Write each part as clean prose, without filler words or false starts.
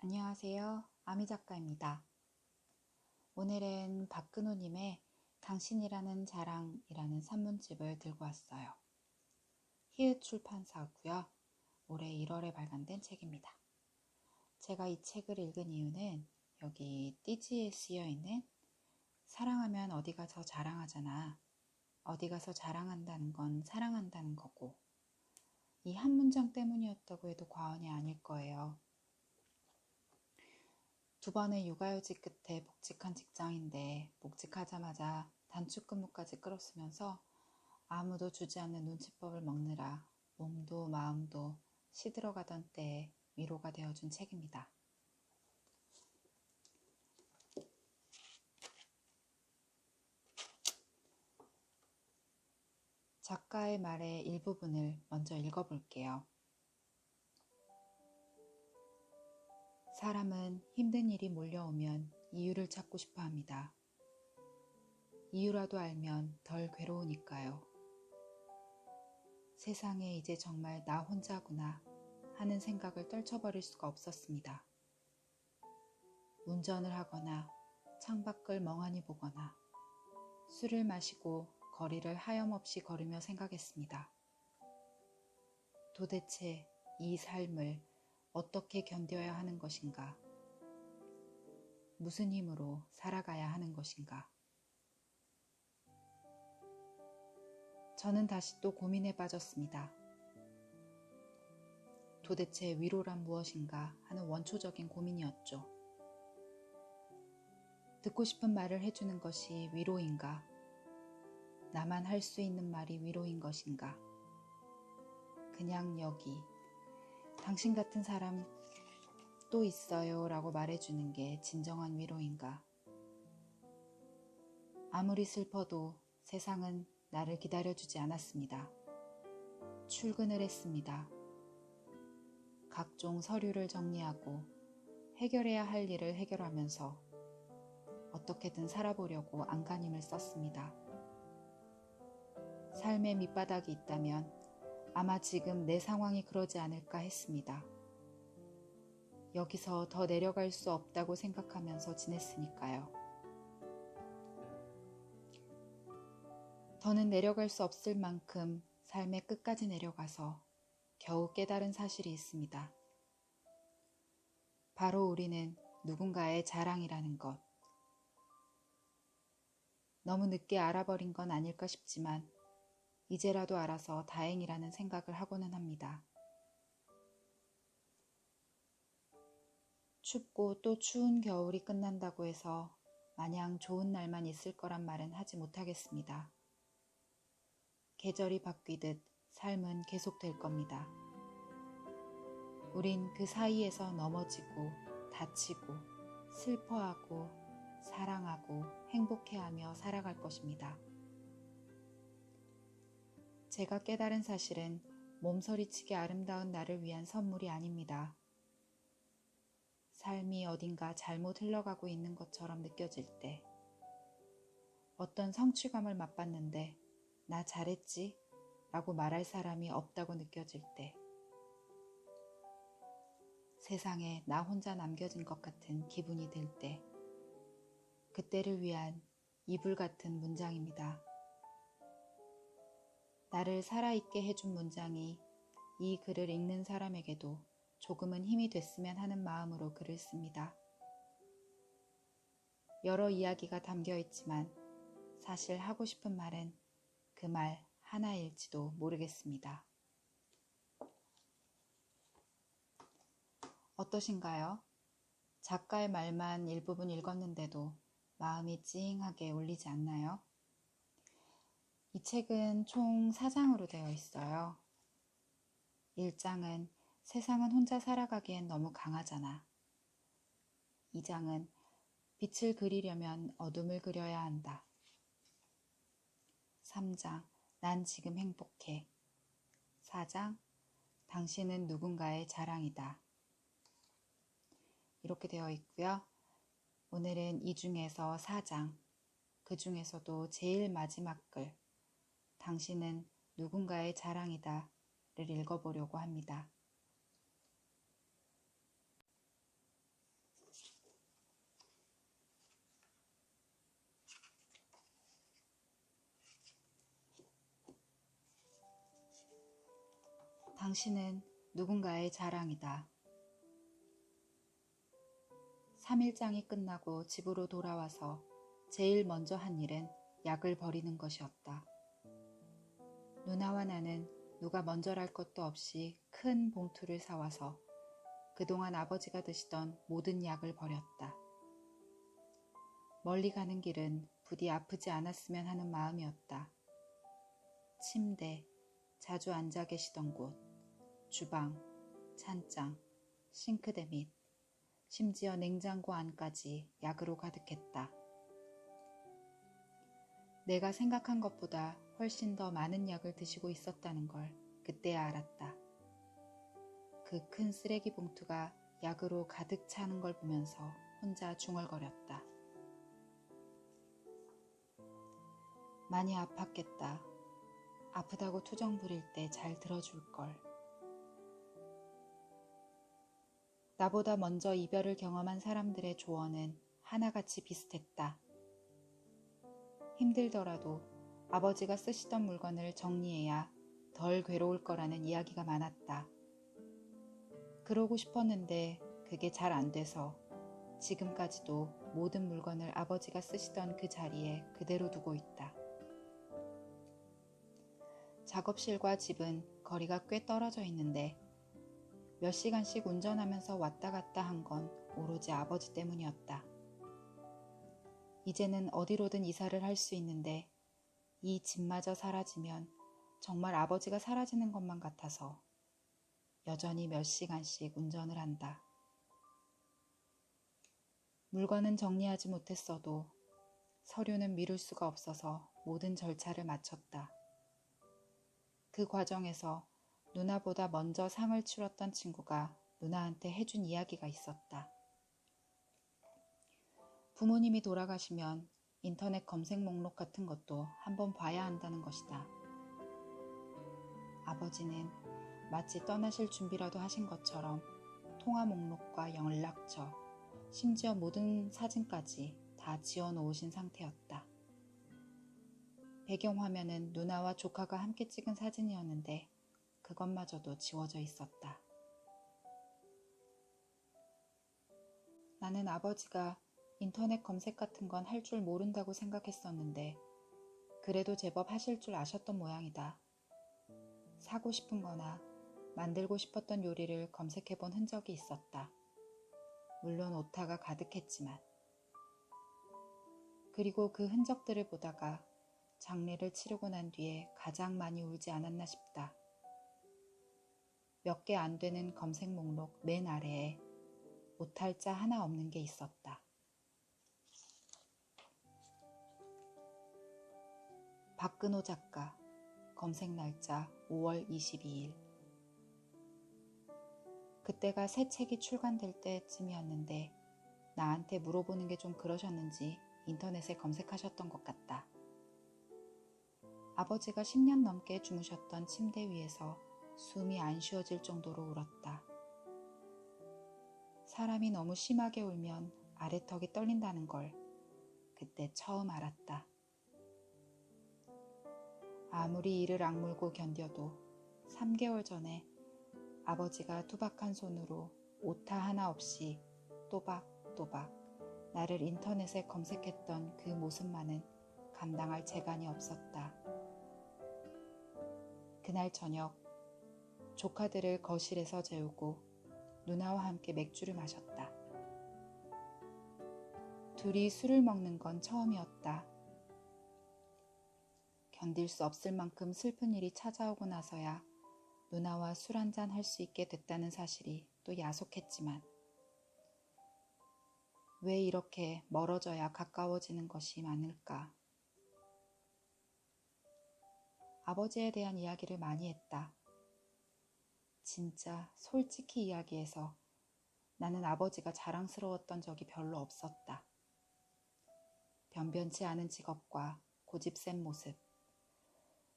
안녕하세요. 아미 작가입니다. 오늘은 박근호님의 당신이라는 자랑이라는 산문집을 들고 왔어요. 히읗 출판사고요. 올해 1월에 발간된 책입니다. 제가 이 책을 읽은 이유는 여기 띠지에 쓰여있는 사랑하면 어디 가서 자랑하잖아. 어디 가서 자랑한다는 건 사랑한다는 거고, 이 한 문장 때문이었다고 해도 과언이 아닐 거예요. 2번의 육아휴직 끝에 복직한 직장인데 복직하자마자 단축근무까지 끌어쓰면서 아무도 주지 않는 눈칫밥을 먹느라 몸도 마음도 시들어가던 때에 위로가 되어준 책입니다. 작가의 말의 일부분을 먼저 읽어볼게요. 사람은 힘든 일이 몰려오면 이유를 찾고 싶어 합니다. 이유라도 알면 덜 괴로우니까요. 세상에 이제 정말 나 혼자구나 하는 생각을 떨쳐버릴 수가 없었습니다. 운전을 하거나 창밖을 멍하니 보거나 술을 마시고 거리를 하염없이 걸으며 생각했습니다. 도대체 이 삶을 어떻게 견뎌야 하는 것인가? 무슨 힘으로 살아가야 하는 것인가? 저는 다시 또 고민에 빠졌습니다. 도대체 위로란 무엇인가 하는 원초적인 고민이었죠. 듣고 싶은 말을 해주는 것이 위로인가? 나만 할 수 있는 말이 위로인 것인가? 그냥 여기 당신 같은 사람 또 있어요 라고 말해주는 게 진정한 위로인가? 아무리 슬퍼도 세상은 나를 기다려주지 않았습니다. 출근을 했습니다. 각종 서류를 정리하고 해결해야 할 일을 해결하면서 어떻게든 살아보려고 안간힘을 썼습니다. 삶의 밑바닥이 있다면 아마 지금 내 상황이 그러지 않을까 했습니다. 여기서 더 내려갈 수 없다고 생각하면서 지냈으니까요. 더는 내려갈 수 없을 만큼 삶의 끝까지 내려가서 겨우 깨달은 사실이 있습니다. 바로 우리는 누군가의 자랑이라는 것. 너무 늦게 알아버린 건 아닐까 싶지만 이제라도 알아서 다행이라는 생각을 하고는 합니다. 춥고 또 추운 겨울이 끝난다고 해서 마냥 좋은 날만 있을 거란 말은 하지 못하겠습니다. 계절이 바뀌듯 삶은 계속될 겁니다. 우린 그 사이에서 넘어지고 다치고 슬퍼하고 사랑하고 행복해하며 살아갈 것입니다. 제가 깨달은 사실은 몸서리치게 아름다운 나를 위한 선물이 아닙니다. 삶이 어딘가 잘못 흘러가고 있는 것처럼 느껴질 때, 어떤 성취감을 맛봤는데 나 잘했지? 라고 말할 사람이 없다고 느껴질 때, 세상에 나 혼자 남겨진 것 같은 기분이 들 때, 그때를 위한 이불 같은 문장입니다. 나를 살아있게 해준 문장이 이 글을 읽는 사람에게도 조금은 힘이 됐으면 하는 마음으로 글을 씁니다. 여러 이야기가 담겨 있지만 사실 하고 싶은 말은 그 말 하나일지도 모르겠습니다. 어떠신가요? 작가의 말만 일부분 읽었는데도 마음이 찡하게 울리지 않나요? 이 책은 총 4장으로 되어 있어요. 1장은 세상은 혼자 살아가기엔 너무 강하잖아. 2장은 빛을 그리려면 어둠을 그려야 한다. 3장, 난 지금 행복해. 4장, 당신은 누군가의 자랑이다. 이렇게 되어 있고요. 오늘은 이 중에서 4장, 그 중에서도 제일 마지막 글, 당신은 누군가의 자랑이다를 읽어보려고 합니다. 당신은 누군가의 자랑이다. 3일장이 끝나고 집으로 돌아와서 제일 먼저 한 일은 약을 버리는 것이었다. 누나와 나는 누가 먼저랄 것도 없이 큰 봉투를 사와서 그동안 아버지가 드시던 모든 약을 버렸다. 멀리 가는 길은 부디 아프지 않았으면 하는 마음이었다. 침대, 자주 앉아 계시던 곳, 주방, 찬장, 싱크대 및 심지어 냉장고 안까지 약으로 가득했다. 내가 생각한 것보다 훨씬 더 많은 약을 드시고 있었다는 걸 그때야 알았다. 그 큰 쓰레기 봉투가 약으로 가득 차는 걸 보면서 혼자 중얼거렸다. 많이 아팠겠다. 아프다고 투정 부릴 때 잘 들어줄 걸. 나보다 먼저 이별을 경험한 사람들의 조언은 하나같이 비슷했다. 힘들더라도 아버지가 쓰시던 물건을 정리해야 덜 괴로울 거라는 이야기가 많았다. 그러고 싶었는데 그게 잘 안 돼서 지금까지도 모든 물건을 아버지가 쓰시던 그 자리에 그대로 두고 있다. 작업실과 집은 거리가 꽤 떨어져 있는데 몇 시간씩 운전하면서 왔다 갔다 한 건 오로지 아버지 때문이었다. 이제는 어디로든 이사를 할 수 있는데 이 집마저 사라지면 정말 아버지가 사라지는 것만 같아서 여전히 몇 시간씩 운전을 한다. 물건은 정리하지 못했어도 서류는 미룰 수가 없어서 모든 절차를 마쳤다. 그 과정에서 누나보다 먼저 상을 치렀던 친구가 누나한테 해준 이야기가 있었다. 부모님이 돌아가시면 인터넷 검색 목록 같은 것도 한번 봐야 한다는 것이다. 아버지는 마치 떠나실 준비라도 하신 것처럼 통화 목록과 연락처, 심지어 모든 사진까지 다 지워놓으신 상태였다. 배경화면은 누나와 조카가 함께 찍은 사진이었는데 그것마저도 지워져 있었다. 나는 아버지가 인터넷 검색 같은 건 할 줄 모른다고 생각했었는데 그래도 제법 하실 줄 아셨던 모양이다. 사고 싶은 거나 만들고 싶었던 요리를 검색해 본 흔적이 있었다. 물론 오타가 가득했지만. 그리고 그 흔적들을 보다가 장례를 치르고 난 뒤에 가장 많이 울지 않았나 싶다. 몇 개 안 되는 검색 목록 맨 아래에 오탈자 하나 없는 게 있었다. 박근호 작가, 검색 날짜 5월 22일. 그때가 새 책이 출간될 때쯤이었는데 나한테 물어보는 게 좀 그러셨는지 인터넷에 검색하셨던 것 같다. 아버지가 10년 넘게 주무셨던 침대 위에서 숨이 안 쉬어질 정도로 울었다. 사람이 너무 심하게 울면 아래턱이 떨린다는 걸 그때 처음 알았다. 아무리 이를 악물고 견뎌도 3개월 전에 아버지가 투박한 손으로 오타 하나 없이 또박또박 나를 인터넷에 검색했던 그 모습만은 감당할 재간이 없었다. 그날 저녁 조카들을 거실에서 재우고 누나와 함께 맥주를 마셨다. 둘이 술을 먹는 건 처음이었다. 견딜 수 없을 만큼 슬픈 일이 찾아오고 나서야 누나와 술 한잔 할 수 있게 됐다는 사실이 또 야속했지만 왜 이렇게 멀어져야 가까워지는 것이 많을까? 아버지에 대한 이야기를 많이 했다. 진짜 솔직히 이야기해서 나는 아버지가 자랑스러웠던 적이 별로 없었다. 변변치 않은 직업과 고집센 모습,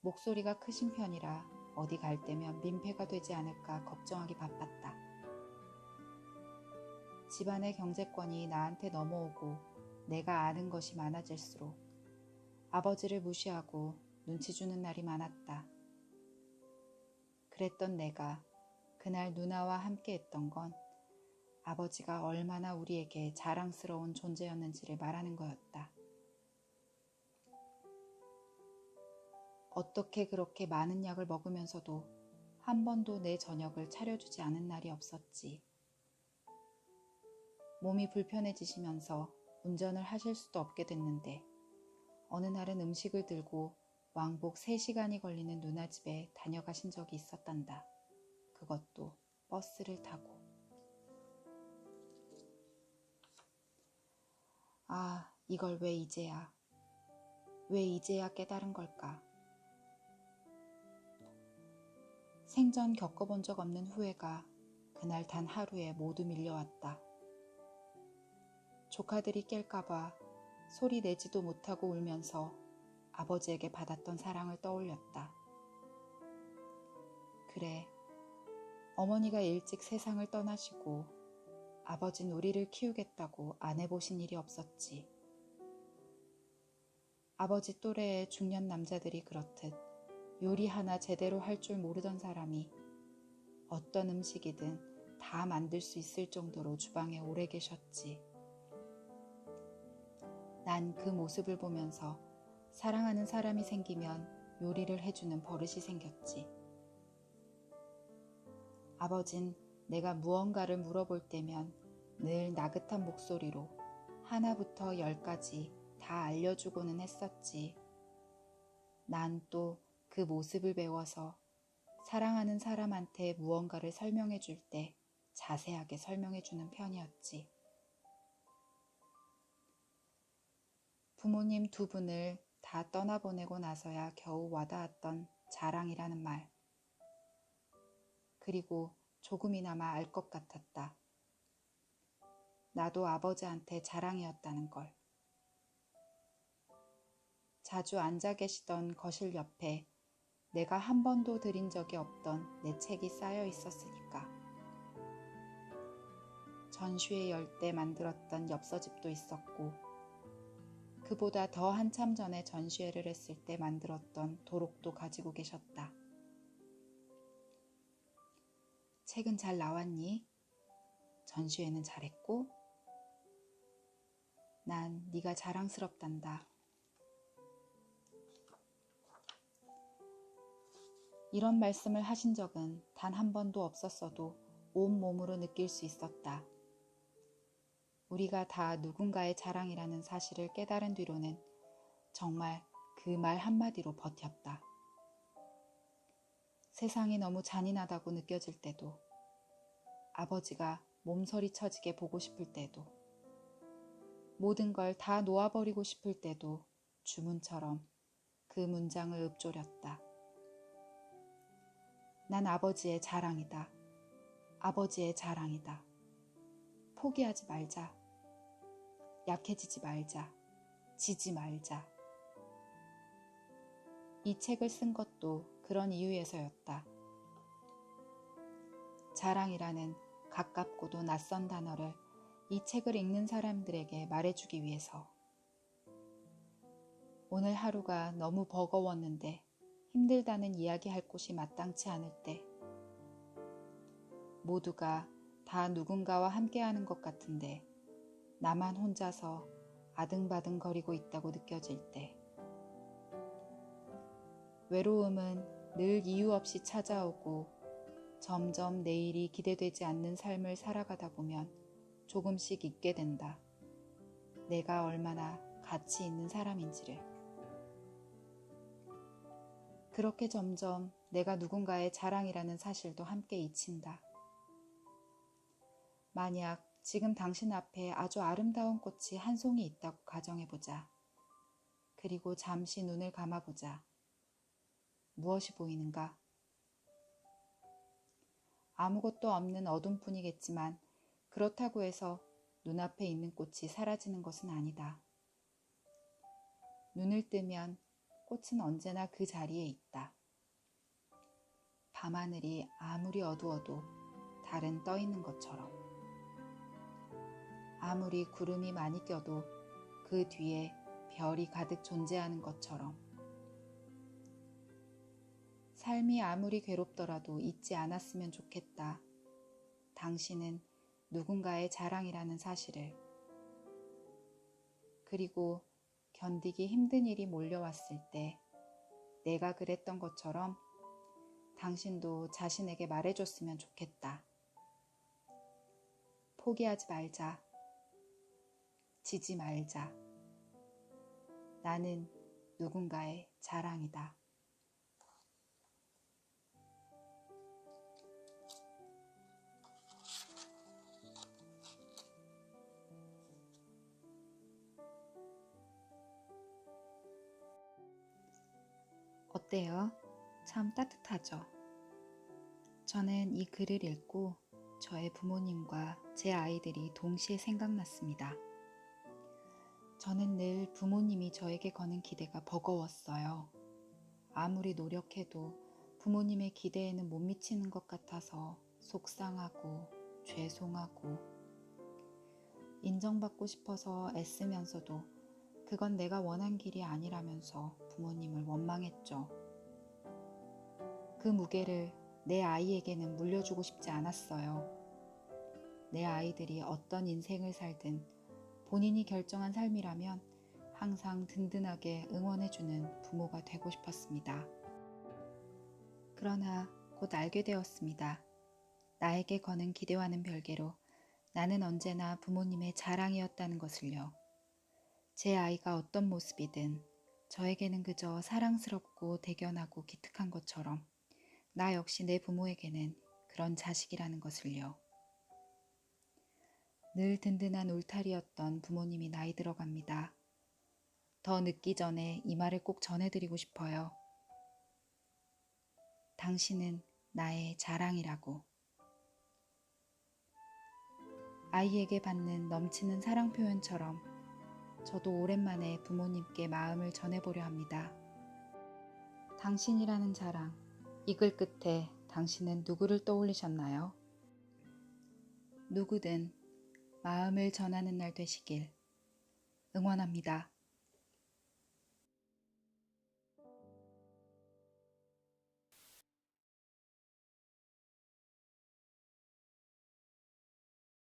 목소리가 크신 편이라 어디 갈 때면 민폐가 되지 않을까 걱정하기 바빴다. 집안의 경제권이 나한테 넘어오고 내가 아는 것이 많아질수록 아버지를 무시하고 눈치 주는 날이 많았다. 그랬던 내가 그날 누나와 함께 했던 건 아버지가 얼마나 우리에게 자랑스러운 존재였는지를 말하는 거였다. 어떻게 그렇게 많은 약을 먹으면서도 한 번도 내 저녁을 차려주지 않은 날이 없었지. 몸이 불편해지시면서 운전을 하실 수도 없게 됐는데 어느 날은 음식을 들고 왕복 3시간이 걸리는 누나 집에 다녀가신 적이 있었단다. 그것도 버스를 타고. 아, 이걸 왜 이제야 깨달은 걸까? 생전 겪어본 적 없는 후회가 그날 단 하루에 모두 밀려왔다. 조카들이 깰까봐 소리 내지도 못하고 울면서 아버지에게 받았던 사랑을 떠올렸다. 그래, 어머니가 일찍 세상을 떠나시고 아버진 우리를 키우겠다고 안 해보신 일이 없었지. 아버지 또래의 중년 남자들이 그렇듯 요리 하나 제대로 할 줄 모르던 사람이 어떤 음식이든 다 만들 수 있을 정도로 주방에 오래 계셨지. 난 그 모습을 보면서 사랑하는 사람이 생기면 요리를 해주는 버릇이 생겼지. 아버진 내가 무언가를 물어볼 때면 늘 나긋한 목소리로 하나부터 10까지 다 알려주고는 했었지. 난 또 그 모습을 배워서 사랑하는 사람한테 무언가를 설명해 줄 때 자세하게 설명해 주는 편이었지. 부모님 2분을 다 떠나보내고 나서야 겨우 와닿았던 자랑이라는 말. 그리고 조금이나마 알 것 같았다. 나도 아버지한테 자랑이었다는 걸. 자주 앉아 계시던 거실 옆에 내가 한 번도 들인 적이 없던 내 책이 쌓여 있었으니까. 전시회 열 때 만들었던 엽서집도 있었고, 그보다 더 한참 전에 전시회를 했을 때 만들었던 도록도 가지고 계셨다. 책은 잘 나왔니? 전시회는 잘했고? 난 네가 자랑스럽단다. 이런 말씀을 하신 적은 단 한 번도 없었어도 온몸으로 느낄 수 있었다. 우리가 다 누군가의 자랑이라는 사실을 깨달은 뒤로는 정말 그 말 한마디로 버텼다. 세상이 너무 잔인하다고 느껴질 때도, 아버지가 몸서리 쳐지게 보고 싶을 때도, 모든 걸 다 놓아버리고 싶을 때도 주문처럼 그 문장을 읊조렸다. 난 아버지의 자랑이다. 아버지의 자랑이다. 포기하지 말자. 약해지지 말자. 지지 말자. 이 책을 쓴 것도 그런 이유에서였다. 자랑이라는 가깝고도 낯선 단어를 이 책을 읽는 사람들에게 말해주기 위해서. 오늘 하루가 너무 버거웠는데 힘들다는 이야기할 곳이 마땅치 않을 때, 모두가 다 누군가와 함께하는 것 같은데 나만 혼자서 아등바등거리고 있다고 느껴질 때, 외로움은 늘 이유 없이 찾아오고 점점 내일이 기대되지 않는 삶을 살아가다 보면 조금씩 잊게 된다. 내가 얼마나 가치 있는 사람인지를. 그렇게 점점 내가 누군가의 자랑이라는 사실도 함께 잊힌다. 만약 지금 당신 앞에 아주 아름다운 꽃이 한 송이 있다고 가정해보자. 그리고 잠시 눈을 감아보자. 무엇이 보이는가? 아무것도 없는 어둠뿐이겠지만 그렇다고 해서 눈앞에 있는 꽃이 사라지는 것은 아니다. 눈을 뜨면 꽃은 언제나 그 자리에 있다. 밤하늘이 아무리 어두워도 달은 떠 있는 것처럼, 아무리 구름이 많이 껴도 그 뒤에 별이 가득 존재하는 것처럼, 삶이 아무리 괴롭더라도 잊지 않았으면 좋겠다. 당신은 누군가의 자랑이라는 사실을. 그리고 견디기 힘든 일이 몰려왔을 때 내가 그랬던 것처럼 당신도 자신에게 말해줬으면 좋겠다. 포기하지 말자. 지지 말자. 나는 누군가의 자랑이다. 어때요? 참 따뜻하죠? 저는 이 글을 읽고 저의 부모님과 제 아이들이 동시에 생각났습니다. 저는 늘 부모님이 저에게 거는 기대가 버거웠어요. 아무리 노력해도 부모님의 기대에는 못 미치는 것 같아서 속상하고 죄송하고 인정받고 싶어서 애쓰면서도 그건 내가 원한 길이 아니라면서 부모님을 원망했죠. 그 무게를 내 아이에게는 물려주고 싶지 않았어요. 내 아이들이 어떤 인생을 살든 본인이 결정한 삶이라면 항상 든든하게 응원해주는 부모가 되고 싶었습니다. 그러나 곧 알게 되었습니다. 나에게 거는 기대와는 별개로 나는 언제나 부모님의 자랑이었다는 것을요. 제 아이가 어떤 모습이든 저에게는 그저 사랑스럽고 대견하고 기특한 것처럼 나 역시 내 부모에게는 그런 자식이라는 것을요. 늘 든든한 울타리였던 부모님이 나이 들어갑니다. 더 늦기 전에 이 말을 꼭 전해드리고 싶어요. 당신은 나의 자랑이라고. 아이에게 받는 넘치는 사랑 표현처럼 저도 오랜만에 부모님께 마음을 전해보려 합니다. 당신이라는 자랑, 이 글 끝에 당신은 누구를 떠올리셨나요? 누구든 마음을 전하는 날 되시길 응원합니다.